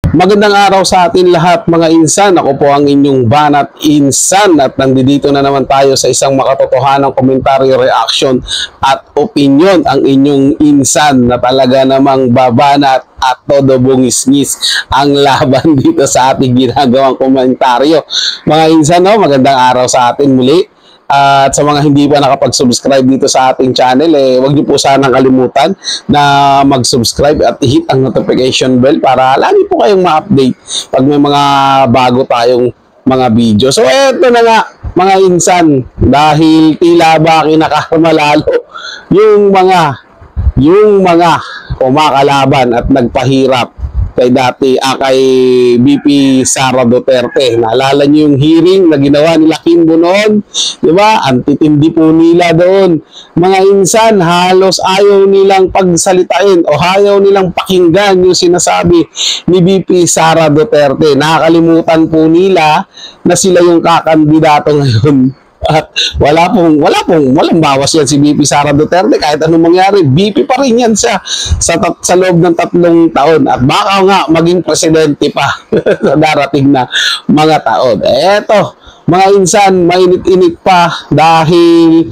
Magandang araw sa atin lahat mga insan. Ako po ang inyong banat insan at nandito na naman tayo sa isang makatotohanang komentaryo, reaction at opinion. Ang inyong insan na talaga namang babanat at todo bungis-ngis ang laban dito sa ating ginagawang komentaryo. Mga insan, no, magandang araw sa atin muli. At sa mga hindi pa nakapag-subscribe dito sa ating channel, huwag niyo po sanang kalimutan na mag-subscribe at i-hit ang notification bell para lagi po kayong ma-update pag may mga bago tayong mga video. So eto na nga mga insan, dahil tila ba kinakamalalo yung mga kumakalaban at nagpahirap kay BP Sara Duterte. Naalala niyo yung hearing na ginawa nila Kimbo noon? Di ba? Antitindi po nila doon. Mga insan, halos ayaw nilang pagsalitain o ayaw nilang pakinggan yung sinasabi ni BP Sara Duterte. Nakakalimutan po nila na sila yung kakandidato ngayon. At walang bawas yan si BP Sara Duterte. Kahit anong mangyari, BP pa rin yan siya sa loob ng 3 taon. At baka nga maging presidente pa sa darating na mga taon. Eto, mga insan, mainit-init pa dahil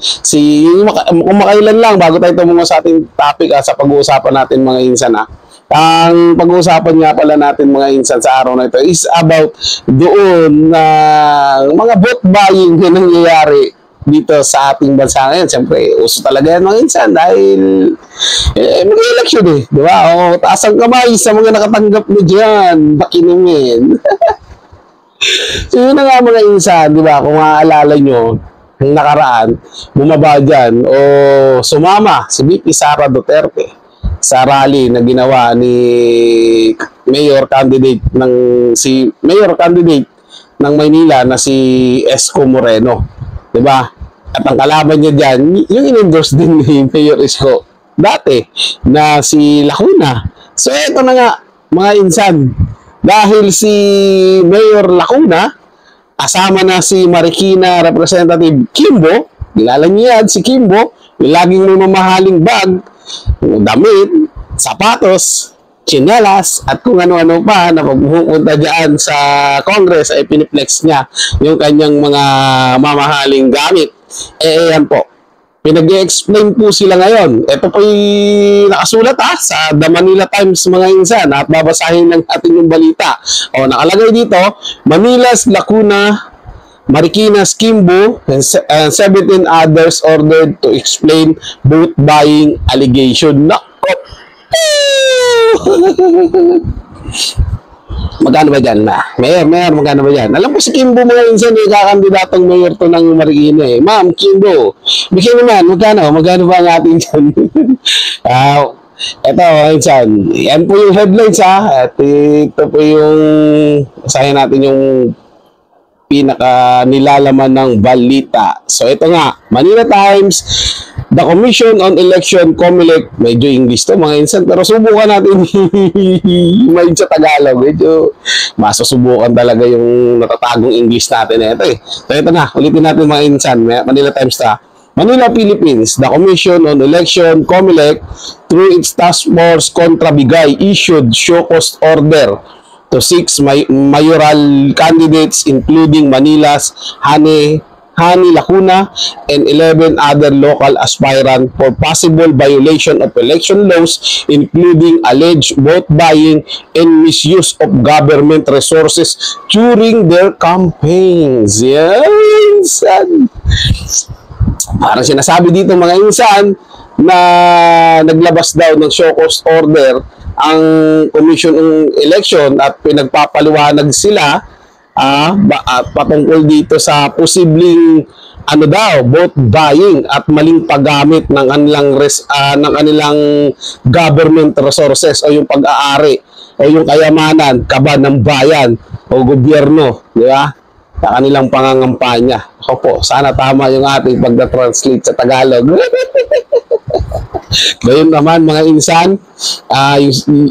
kung makailan lang, bago tayo tumungo sa ating topic sa pag-uusapan natin mga insan ang pag-uusapan nga pala natin mga insan sa araw na ito is about doon na mga vote buying na nangyayari dito sa ating bansa ngayon. Siyempre, uso talaga yan mga insan dahil mag-election di ba? O, taas ang kamay sa mga nakatanggap mo dyan, bakinumin. So yun na nga mga insan, di ba? Kung maaalala nyo, ang nakaraan, bumaba dyan o sumama si BP Sara Duterte sa rally na ginawa ni mayor candidate ng Maynila na si Isko Moreno, 'di ba? At ang kalaban niya diyan, yung in-endorse din ni Mayor Isko dati na si Lacuna. So eto na nga mga insan, dahil si Mayor Lacuna kasama na si Marikina Representative Kimbo, kilala niyo yan si Kimbo, yung laging may mamahaling bag, damit, sapatos, tsinelas, at kung ano-ano pa na pagpupunta dyan sa Congress ay piniplex niya yung kanyang mga mamahaling gamit. Yan po. Pinag-i-explain po sila ngayon. Ito po yung nakasulat sa The Manila Times mga insan at babasahin lang natin yung balita. O, nakalagay dito, Manila's Lacuna, Marikina's Kimbo, and 17 others ordered to explain vote buying allegation. Nako! Magkano ba dyan na? Mayor, magkano ba dyan? Alam ko si Kimbo mga insan, kakandidatong mayor to ng Marikina Ma'am, Kimbo, bigyan naman, magkano ba ang ating dyan? Ito, insan, yan po yung headlines at ito po yung, basahin natin yung pinaka nilalaman ng balita. So ito nga, Manila Times, the Commission on Election, COMELEC, medyo English to mga insan, pero subukan natin may sa Tagalog, medyo masusubukan talaga yung natatagong English natin So ito na, ulitin natin mga insan, Manila Times Manila, Philippines, the Commission on Election, COMELEC, through its task force kontra Bigay, issued show cause order to 6 mayoral candidates including Manila's Hani Lacuna and 11 other local aspirants for possible violation of election laws including alleged vote buying and misuse of government resources during their campaigns. Yes! Parang sinasabi dito mga insan na naglabas daw ng show cause order ang Commission on Election at pinagpapaliwanag sila patungkol dito sa posibleng vote buying at maling paggamit ng kanilang government resources o yung pag-aari o yung kayamanan, kaba ng bayan o gobyerno, di ba? Sa kanilang pangangampanya. Ako po, sana tama yung ating pagda-translate sa Tagalog. Ngayon naman mga insan,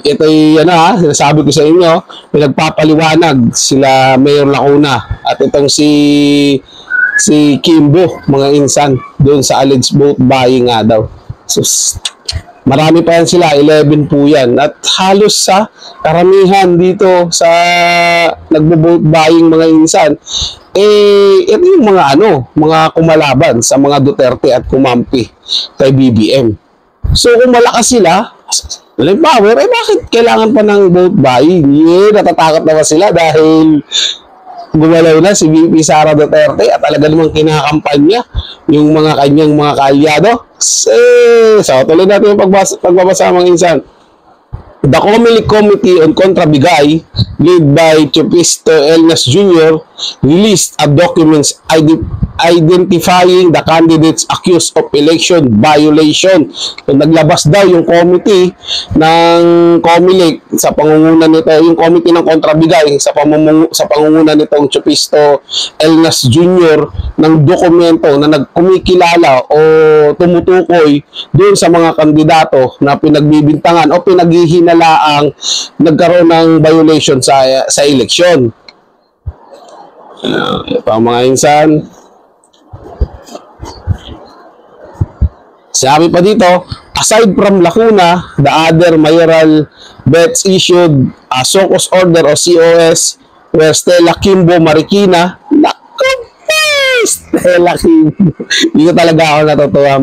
ito yung sinasabi ko sa inyo, pinagpapaliwanag sila Mayor Lacuna at itong si Kimbo mga insan doon sa alleged vote buying nga daw. So, Marami pa yan sila, 11 po yan. At halos sa karamihan dito sa nagbo-vote buying mga insan, ito yung mga kumalaban sa mga Duterte at kumampi kay BBM. So kung malakas sila, power, bakit kailangan pa ng vote buying? Natatakot naman sila dahil gumalaw na si VP Sara Duterte at talaga namang kinakampanya yung mga kanyang mga kaalyado. So tuloy natin yung pagbabasa mga insan. The Comelec Committee on Contrabigay, led by Chupisto Elnas Jr., released a documents identifying the candidates accused of election violation. So, naglabas daw yung committee ng Comelec sa pangunguna nito, yung committee ng Contrabigay sa pangunguna nitong Chupisto Elnas Jr. ng dokumento na nagkumikilala o tumutukoy doon sa mga kandidato na pinagbibintangan o pinaghihinalaang nagkaroon ng violation sa eleksyon. Ito ang mga insan. Sabi pa dito, aside from Lacuna, the other mayoral bets issued a SOCOS order o COS where Stella Kimbo Marikina, Stella Kimbo. Hindi ko talaga ako natutuwa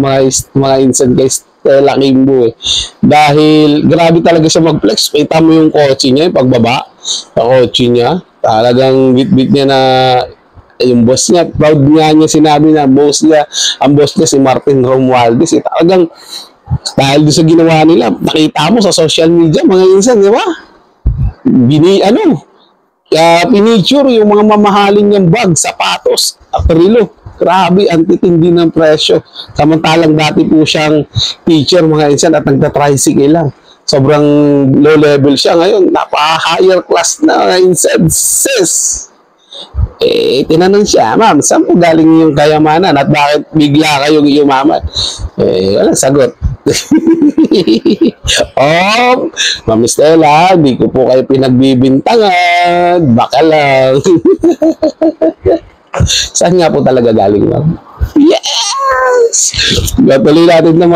mga insan kay Stella Kimbo Dahil grabe talaga siya mag-flex. Kita mo yung kotse niya, yung pagbaba sa kotse niya. Talagang bit-bit niya na yung boss niya, proud niya sinabi na ang boss niya si Martin Romualdez. Talagang dahil doon sa ginawa nila, nakita mo sa social media mga insan, di ba? Pinicture yung mga mamahalin niyang bag, sapatos, aprilo. Grabe, antitindi ng presyo. Samantalang dati po siyang teacher mga insan at nagta-tricycle lang. Sobrang low level siya ngayon. Napaka-higher class na mga insan. Tinanong siya, ma'am, saan po galing yung kayamanan at bakit bigla kayong yumaman? Walang sagot. Ma'am Stella, hindi ko po kayo pinagbibintangan. Baka lang. Saan nga po talaga galing, ma'am? Yes! Tuloy natin na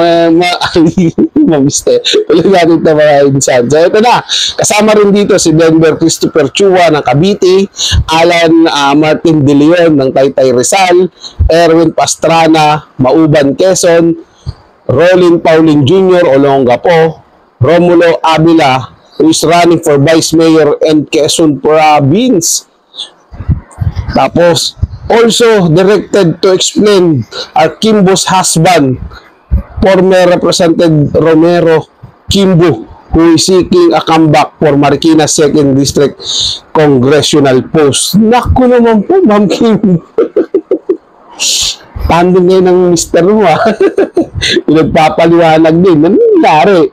tuloy natin na mga insan. So, ito na. Kasama rin dito si Denver Christopher Chua ng Cavite, Alan Martin De Leon ng Taytay Rizal, Erwin Pastrana, Mauban Quezon, Rolin Paulin Jr. Olongapo, Romulo Avila, who is running for Vice Mayor and Quezon Province. Tapos, also directed to explain our Kimbo's husband, former Representative Romero Kimbo, who is seeking a comeback for Marikina 2nd District Congressional Post. Naku naman po, Ma'am Kimbo. Tandem ngayon ng Mr. Mo, Pinagpapaliwanag din. Ano nangyari?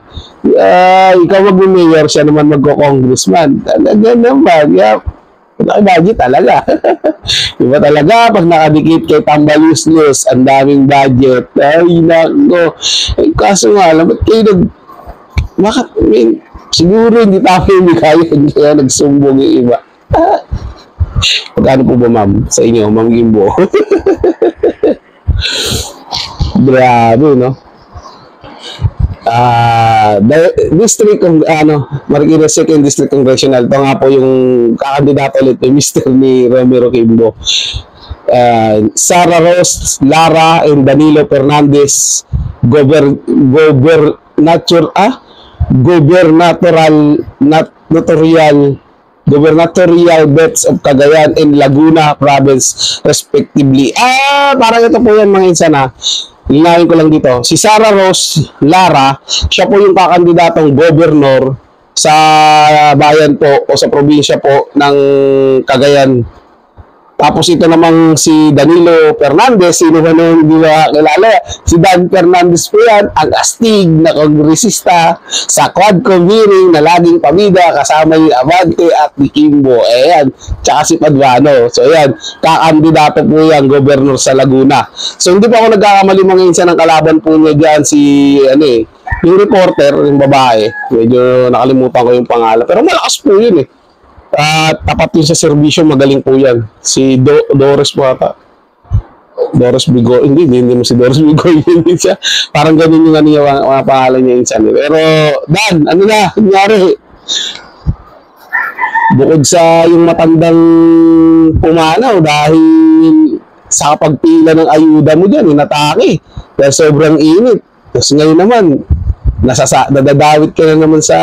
Ikaw mag-mayor, siya naman magko-congressman. Talaga naman. Budget talaga. Iba talaga pag nakadikit kay tambal useless, ang daming budget. Ay, nako. Kaso nga, ba't kayo siguro hindi tayo hindi kaya nagsumbong yung iba. Magkano po ba, ma'am? Sa inyo, Ma'am Kimbo? Grabe, no? District Marikina 2nd District Congressional. Ito nga po yung kakandidato ulit ni Mr. ni Romero Kimbo. Sara Rose Lara and Danilo Fernandez, gubernatorial bets of Cagayan and Laguna Province respectively. Parang ito po yan mga insan Linawin ko lang dito. Si Sara Rose Lara, siya po yung kakandidatong gobernur sa bayan po o sa probinsya po ng Cagayan. Tapos ito namang si Danilo Fernandez, sino ba nung hindi ba kilala? Si Dan Fernandez po yan, ang astig na kongresista sa Quadcom hearing na laging pamida kasama ni Abante at ni Kimbo. Ayan, tsaka si Paduano. So ayan, kakandidato po yan, gobernur sa Laguna. So hindi pa ako nagkakamali mga insan ng kalaban po niya dyan, yung reporter, yung babae. Medyo nakalimutan ko yung pangalan. Pero malakas po yun tapat yun sa serbisyo, magaling po yan. Si Doris po ata. Doris Bigo, hindi mo si Doris Bigo, hindi siya. Parang ganun yung ano yung mga pangalan niya insan. Pero, Dan, ano na, nangyari? Bukod sa yung matandang pumanaw dahil sa pagpila ng ayuda mo dyan, inatake. Dahil sobrang init. Tapos ngayon naman, nadadawit ka na naman sa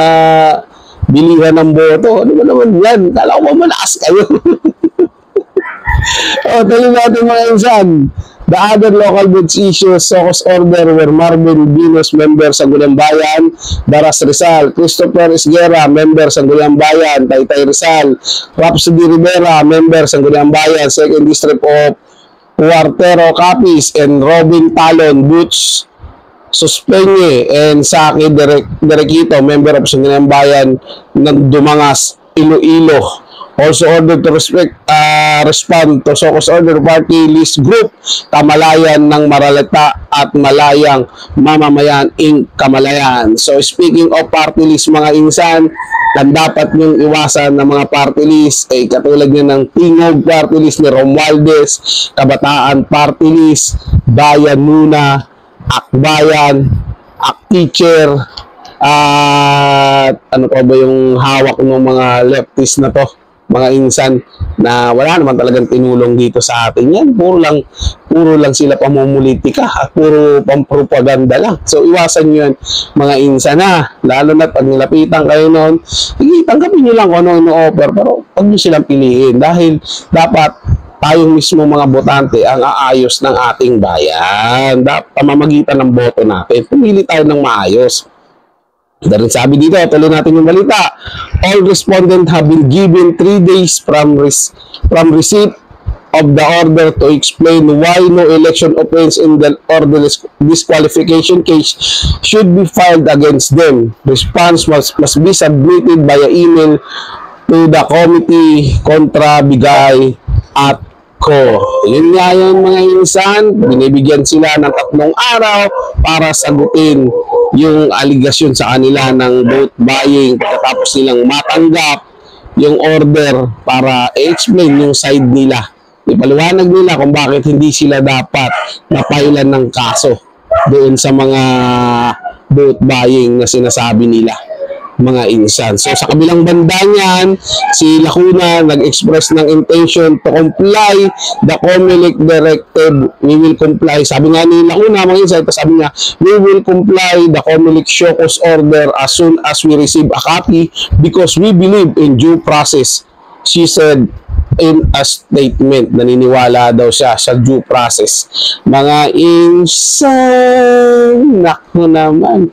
bilihan ng boto. Ano ba naman yan? Kala ko ba malakas kayo? Tuloy natin mga insan. The other local goods issues, SOCOS order were Marvin Venus, member sa Gulang Bayan, Daras Rizal, Christopher Esguera, member sa Gulang Bayan, Taytay Rizal, Rhapsody Rivera, member sa Gulang Bayan, 2nd District of Cuartero Capiz, and Robin Talon, Butch Suspeñe, and Saki Derequito, member of Gulang Bayan ng Dumangas, Iloilo. Also ordered to respond to SOCOS order party list group Kamalayan ng Maraleta at Malayang Mamamayan Inc. Kamalayan. So speaking of party list mga insan, ang dapat nyong iwasan ng mga party list ay katulad nyo ng Tingog party list ni Romualdez, Kabataan party list, Bayan Muna, Akbayan, Akteacher, at ano pa ba yung hawak ng mga leftist na to, mga insan na wala naman talagang tinulong dito sa atin yan. Puro lang sila pamumulitika at puro pampropaganda lang. So iwasan nyo yan mga insan na, lalo na pag nilapitan kayo noon, sige, tanggapin nyo lang kung ano offer, pero pag nyo silang piliin dahil dapat tayong mismo mga botante ang aayos ng ating bayan. Dapat pamamagitan ng boto natin, pumili tayo ng maayos. Dahil sabi dito, tuloy natin yung balita. All respondents have been given 3 days from receipt of the order to explain why no election offense in the order disqualification case should be filed against them. Response must be submitted via email to the committee kontra Bigay at ko. Yun nga yun mga insan, binibigyan sila ng 3 araw para sagutin yung aligasyon sa kanila ng vote buying pagkatapos nilang matanggap yung order para i-explain yung side nila. Ipaliwanag nila kung bakit hindi sila dapat napailan ng kaso doon sa mga vote buying na sinasabi nila mga insan. So sa kabilang banda niyan, si Lacuna nag-express ng intention to comply the COMELEC directive. We will comply. Sabi nga ni Lacuna mga insan, sabi niya, we will comply the COMELEC SOCOS order as soon as we receive a copy because we believe in due process. She said in a statement, naniniwala daw siya sa due process. Mga insan, naku naman,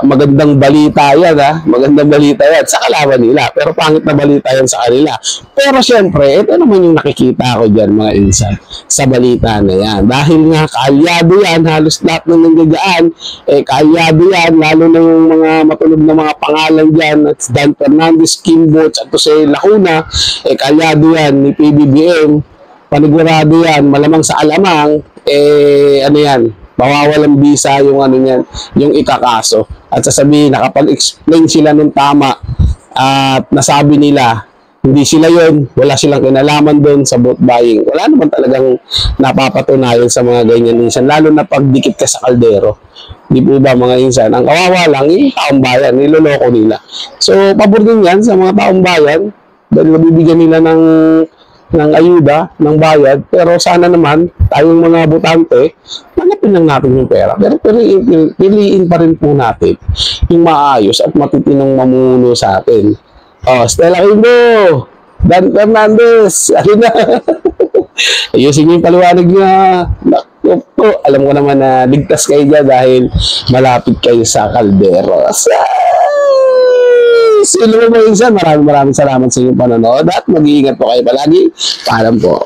magandang balita yan ha, magandang balita yan sa kalaban nila, pero pangit na balita yan sa kanila. Pero syempre, ito naman yung nakikita ko dyan mga insan, sa balita na yan. Dahil nga kaalyado yan, halos lahat ng nanggagaaan, kaalyado yan, lalo na yung mga matunog na mga pangalan dyan, at Dan Fernandez, Kim Butch, at to si Lacuna, kaalyado yan ni PBBM, panigurado yan, malamang sa alamang, ano yan, mawawalang bisa yung ano yan, yung ikakaso. At sasabihin, nakapag-explain sila ng tama at nasabi nila, hindi sila yon, wala silang kinalaman doon sa vote buying. Wala naman talagang napapatunayan sa mga ganyan insan, lalo na pagdikit ka sa kaldero. Di po ba mga insan? Ang kawawa lang, yung taong bayan, niloloko nila. So, pabor din yan sa mga taong bayan, dahil nabibigyan nila ng ayuda, ng bayad, pero sana naman, tayong mga botante, manapin lang natin yung pera. Pero piliin pa rin po natin yung maayos at matitinong mamumuno sa atin. Stella Quimbo, Dan Fernandez, ayun na. Ayusin niyo yung paliwanag niya. Alam ko naman na ligtas kayo dyan dahil malapit kayo sa kaldero. Sino mo mga insan, maraming salamat sa inyong panonood at mag-iingat po kayo palagi. Paalam po.